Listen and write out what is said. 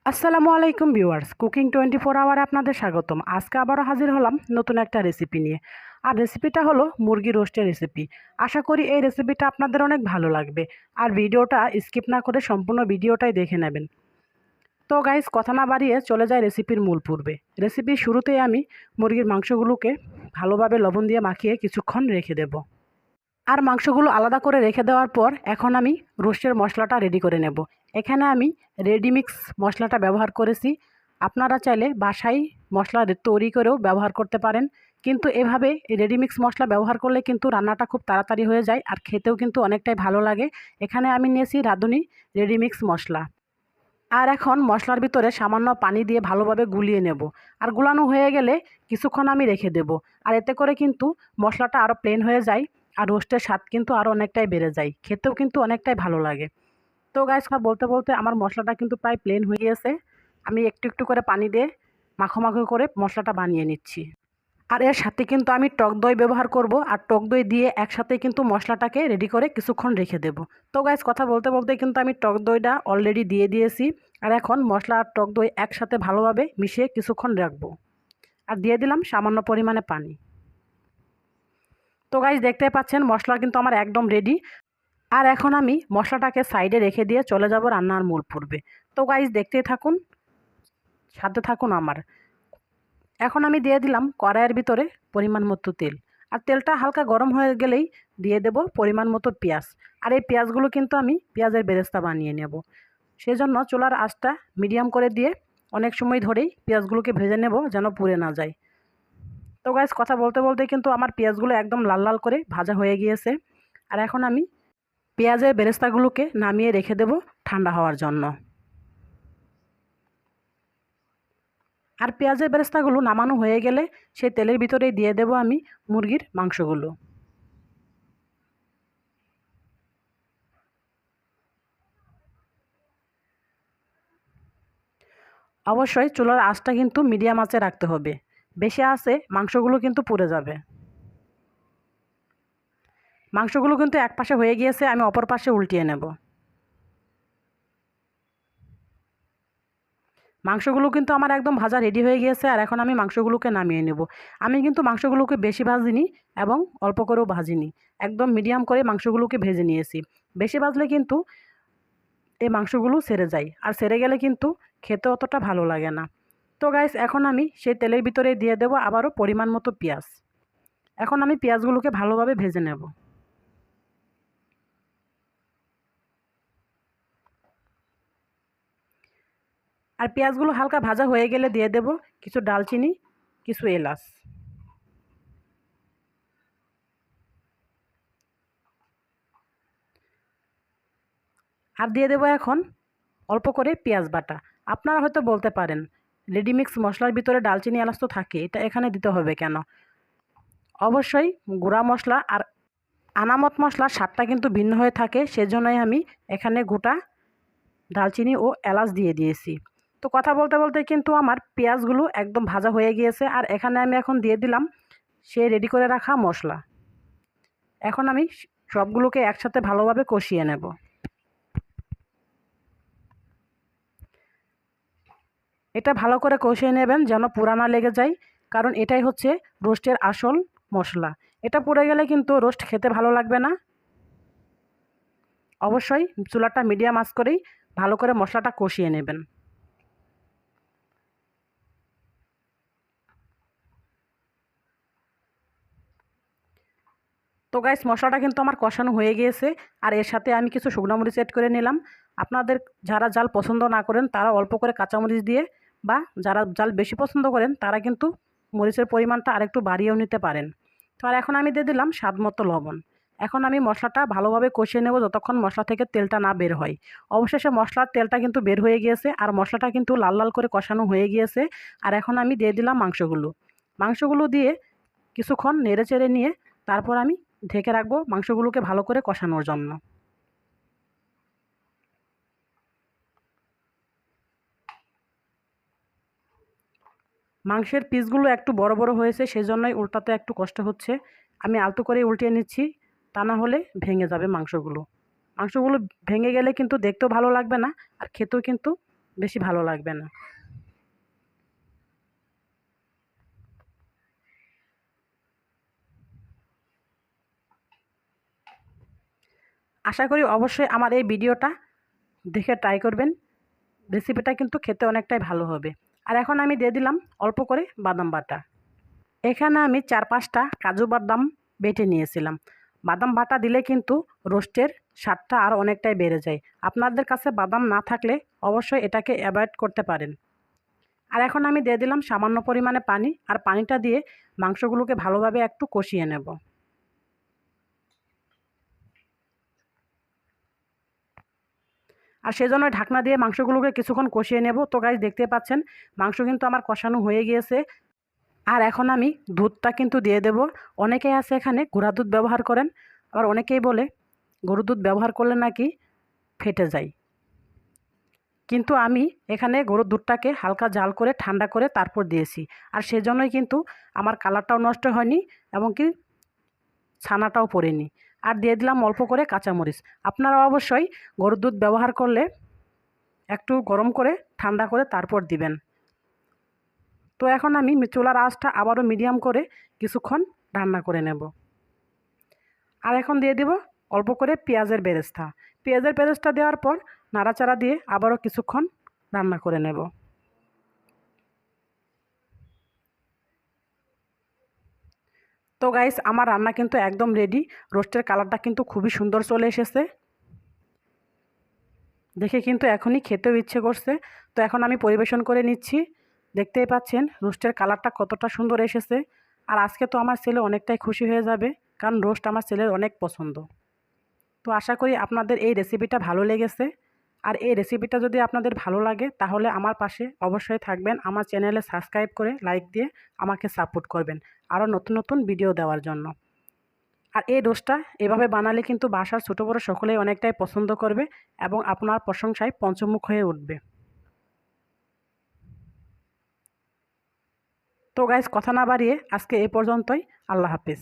আসসালামু আলাইকুম viewers, cooking 24 আওয়ারে আপনাদের স্বাগতম। আজকে আবারও হাজির হলাম নতুন একটা রেসিপি নিয়ে। আর রেসিপিটা হলো মুরগি রোস্টের রেসিপি। আশা করি এই রেসিপিটা আপনাদের অনেক ভালো লাগবে। আর ভিডিওটা স্কিপ না করে সম্পূর্ণ ভিডিওটাই দেখে নেবেন। তো গাইস, কথা না বাড়িয়ে চলে যায় রেসিপির মূল পর্বে। রেসিপির শুরুতেই আমি মুরগির মাংসগুলোকে ভালোভাবে লবণ দিয়ে মাখিয়ে কিছুক্ষণ রেখে দেব। আর মাংসগুলো আলাদা করে রেখে দেওয়ার পর এখন আমি রোস্টের মশলাটা রেডি করে নেব। এখানে আমি রেডিমিক্স মশলাটা ব্যবহার করেছি। আপনারা চাইলে বাসায় মশলা তৈরি করেও ব্যবহার করতে পারেন, কিন্তু এভাবে রেডিমিক্স মশলা ব্যবহার করলে কিন্তু রান্নাটা খুব তাড়াতাড়ি হয়ে যায় আর খেতেও কিন্তু অনেকটাই ভালো লাগে। এখানে আমি নিয়েছি রাঁধুনি রেডিমিক্স মশলা। আর এখন মশলার ভিতরে সামান্য পানি দিয়ে ভালোভাবে গুলিয়ে নেব। আর গুলানো হয়ে গেলে কিছুক্ষণ আমি রেখে দেব। আর এতে করে কিন্তু মশলাটা আরও প্লেন হয়ে যায় আর রোস্টের স্বাদ কিন্তু আরও অনেকটাই বেড়ে যায়, খেতেও কিন্তু অনেকটাই ভালো লাগে। তো গাইস, বলতে বলতে আমার মশলাটা কিন্তু প্রায় প্লেন হয়ে গিয়েছে। আমি একটু একটু করে পানি দিয়ে মাখো মাখো করে মশলাটা বানিয়ে নিচ্ছি। আর এর সাথে কিন্তু আমি টক দই ব্যবহার করব, আর টক দই দিয়ে একসাথে কিন্তু মশলাটাকে রেডি করে কিছুক্ষণ রেখে দেব। তো গাইস, কথা বলতে বলতে কিন্তু আমি টক দইটা অলরেডি দিয়ে দিয়েছি। আর এখন মশলা আর টক দই একসাথে ভালোভাবে মিশিয়ে কিছুক্ষণ রাখবো। আর দিয়ে দিলাম সামান্য পরিমাণে পানি। তো গাইস, দেখতে পাচ্ছেন মশলা কিন্তু আমার একদম রেডি। আর এখন আমি মশলাটাকে সাইডে রেখে দিয়ে চলে যাব রান্নার মূল পর্বে। তো গাইস, দেখতেই থাকুন, সাথে থাকুন আমার। এখন আমি দিয়ে দিলাম কড়াইয়ের ভিতরে পরিমাণ মতো তেল। আর তেলটা হালকা গরম হয়ে গেলেই দিয়ে দেব পরিমাণ মতো পেঁয়াজ। আর এই পেঁয়াজগুলো কিন্তু আমি পেঁয়াজের বেরেস্তা বানিয়ে নেব। সেজন্য চুলার আঁচটা মিডিয়াম করে দিয়ে অনেক সময় ধরেই পেঁয়াজগুলোকে ভেজে নেব, যেন পুড়ে না যায়। তো গাইস, কথা বলতে বলতে কিন্তু আমার পেঁয়াজগুলো একদম লাল লাল করে ভাজা হয়ে গিয়েছে। আর এখন আমি পেঁয়াজের বেরেস্তাগুলোকে নামিয়ে রেখে দেব ঠান্ডা হওয়ার জন্য। আর পেঁয়াজের বেরেস্তাগুলো নামানো হয়ে গেলে সেই তেলের ভিতরেই দিয়ে দেব আমি মুরগির মাংসগুলো। অবশ্যই চুলার আঁচটা কিন্তু মিডিয়াম আঁচে রাখতে হবে, বেশি আঁচে মাংসগুলো কিন্তু পুড়ে যাবে। মাংসগুলো কিন্তু এক পাশে হয়ে গিয়েছে, আমি অপর পাশে উল্টিয়ে নেব। মাংসগুলো কিন্তু আমার একদম ভাজা রেডি হয়ে গিয়েছে। আর এখন আমি মাংসগুলোকে নামিয়ে নেব। আমি কিন্তু মাংসগুলোকে বেশি ভাজিনি এবং অল্প করেও ভাজিনি, একদম মিডিয়াম করে মাংসগুলোকে ভেজে নিয়েছি। বেশি ভাজলে কিন্তু এই মাংসগুলো ছেড়ে যায়, আর ছেড়ে গেলে কিন্তু খেতে অতটা ভালো লাগে না। তো গাইস, এখন আমি সেই তেলের ভিতরে দিয়ে দেবো আবারও পরিমাণ মতো পেঁয়াজ। এখন আমি পেঁয়াজগুলোকে ভালোভাবে ভেজে নেব। আর পেঁয়াজগুলো হালকা ভাজা হয়ে গেলে দিয়ে দেব কিছু ডালচিনি, কিছু এলাচ। আর দিয়ে দেবো এখন অল্প করে পেঁয়াজ বাটা। আপনারা হয়তো বলতে পারেন, রেডিমিক্স মশলার ভিতরে ডালচিনি এলাচ তো থাকে, এটা এখানে দিতে হবে কেন? অবশ্যই গুঁড়া মশলা আর আনামত মশলার স্বাদটা কিন্তু ভিন্ন হয়ে থাকে, সেজন্যই আমি এখানে গোটা দালচিনি ও এলাচ দিয়ে দিয়েছি। তো কথা বলতে বলতে কিন্তু আমার পেঁয়াজগুলো একদম ভাজা হয়ে গিয়েছে। আর এখানে আমি এখন দিয়ে দিলাম সে রেডি করে রাখা মশলা। এখন আমি সবগুলোকে একসাথে ভালোভাবে কষিয়ে নেব। এটা ভালো করে কষিয়ে নেবেন যেন পুড়া না লেগে যায়, কারণ এটাই হচ্ছে রোস্টের আসল মশলা। এটা পুড়ে গেলে কিন্তু রোস্ট খেতে ভালো লাগবে না। অবশ্যই চুলাটা মিডিয়াম আঁচ করেই ভালো করে মশলাটা কষিয়ে নেবেন। তো গাইস, মশলাটা কিন্তু আমার কষানো হয়ে গিয়েছে। আর এর সাথে আমি কিছু শুকনো মরিচ অ্যাড করে নিলাম। আপনাদের যারা জাল পছন্দ না করেন তারা অল্প করে কাঁচামরিচ দিয়ে, বা যারা জাল বেশি পছন্দ করেন তারা কিন্তু মরিচের পরিমাণটা আরেকটু বাড়িয়েও নিতে পারেন। তো আর এখন আমি দিয়ে দিলাম স্বাদ মতো লবণ। এখন আমি মশলাটা ভালোভাবে কষিয়ে নেব যতক্ষণ মশলা থেকে তেলটা না বের হয়। অবশেষে মশলার তেলটা কিন্তু বের হয়ে গিয়েছে আর মশলাটা কিন্তু লাল লাল করে কষানো হয়ে গিয়েছে। আর এখন আমি দিয়ে দিলাম মাংসগুলো দিয়ে কিছুক্ষণ নেড়ে চেড়ে নিয়ে তারপর আমি ঢেকে রাখবো মাংসগুলোকে ভালো করে কষানোর জন্য। মাংসের পিসগুলো একটু বড় বড় হয়েছে, সেজন্যই উল্টাতে একটু কষ্ট হচ্ছে। আমি আলতো করে উল্টিয়ে নিচ্ছি, তা না হলে ভেঙে যাবে মাংসগুলো। মাংসগুলো ভেঙে গেলে কিন্তু দেখতেও ভালো লাগবে না আর খেতেও কিন্তু বেশি ভালো লাগবে না। আশা করি অবশ্যই আমার এই ভিডিওটা দেখে ট্রাই করবেন। রেসিপিটা কিন্তু খেতে অনেকটাই ভালো হবে। আর এখন আমি দিয়ে দিলাম অল্প করে বাদাম বাটা। এখানে আমি 4-5টা কাজু বাদাম বেটে নিয়েছিলাম। বাদাম বাটা দিলে কিন্তু রোস্টের স্বাদটা আর অনেকটাই বেড়ে যায়। আপনাদের কাছে বাদাম না থাকলে অবশ্যই এটাকে অ্যাভয়েড করতে পারেন। আর এখন আমি দিয়ে দিলাম সামান্য পরিমাণে পানি, আর পানিটা দিয়ে মাংসগুলোকে ভালোভাবে একটু কষিয়ে নেব। আর সেজন্য ঢাকনা দিয়ে মাংসগুলোকে কিছুক্ষণ কষিয়ে নেব। তো গাইস, দেখতে পাচ্ছেন মাংস কিন্তু আমার কষানো হয়ে গিয়েছে। আর এখন আমি দুধটা কিন্তু দিয়ে দেব। অনেকেই আছে এখানে গুঁড়া দুধ ব্যবহার করেন, আবার অনেকেই বলে গরুর দুধ ব্যবহার করলে নাকি ফেটে যায়। কিন্তু আমি এখানে গরুর দুধটাকে হালকা জাল করে ঠান্ডা করে তারপর দিয়েছি। আর সেজন্যই কিন্তু আমার কালারটাও নষ্ট হয়নি এবং কি ছানাটাও পড়েনি। আর দিয়ে দিলাম অল্প করে কাঁচামরিচ। আপনারা অবশ্যই গরুর দুধ ব্যবহার করলে একটু গরম করে ঠান্ডা করে তারপর দিবেন। তো এখন আমি চুলার আঁচটা আবারও মিডিয়াম করে কিছুক্ষণ রান্না করে নেব। আর এখন দিয়ে দিব অল্প করে পেঁয়াজের বেরেস্তা। পেঁয়াজের বেরেস্তা দেওয়ার পর নাড়াচাড়া দিয়ে আবারও কিছুক্ষণ রান্না করে নেব। তো গাইস, আমার রান্না কিন্তু একদম রেডি। রোস্টের কালারটা কিন্তু খুবই সুন্দর চলে এসেছে, দেখে কিন্তু এখনই খেতেও ইচ্ছে করছে। তো এখন আমি পরিবেশন করে নিচ্ছি। দেখতেই পাচ্ছেন রোস্টের কালারটা কতটা সুন্দর এসেছে। আর আজকে তো আমার ছেলে অনেকটাই খুশি হয়ে যাবে, কারণ রোস্ট আমার ছেলের অনেক পছন্দ। তো আশা করি আপনাদের এই রেসিপিটা ভালো লেগেছে। আর এই রেসিপিটা যদি আপনাদের ভালো লাগে তাহলে আমার পাশে অবশ্যই থাকবেন। আমার চ্যানেলে সাবস্ক্রাইব করে লাইক দিয়ে আমাকে সাপোর্ট করবেন আরও নতুন নতুন ভিডিও দেওয়ার জন্য। আর এই রোস্টটা এভাবে বানালে কিন্তু বাসার ছোটো বড়ো সকলেই অনেকটাই পছন্দ করবে এবং আপনার প্রশংসায় পঞ্চমুখ হয়ে উঠবে। তো গাইস, কথা না বাড়িয়ে আজকে এই পর্যন্তই। আল্লাহ হাফিজ।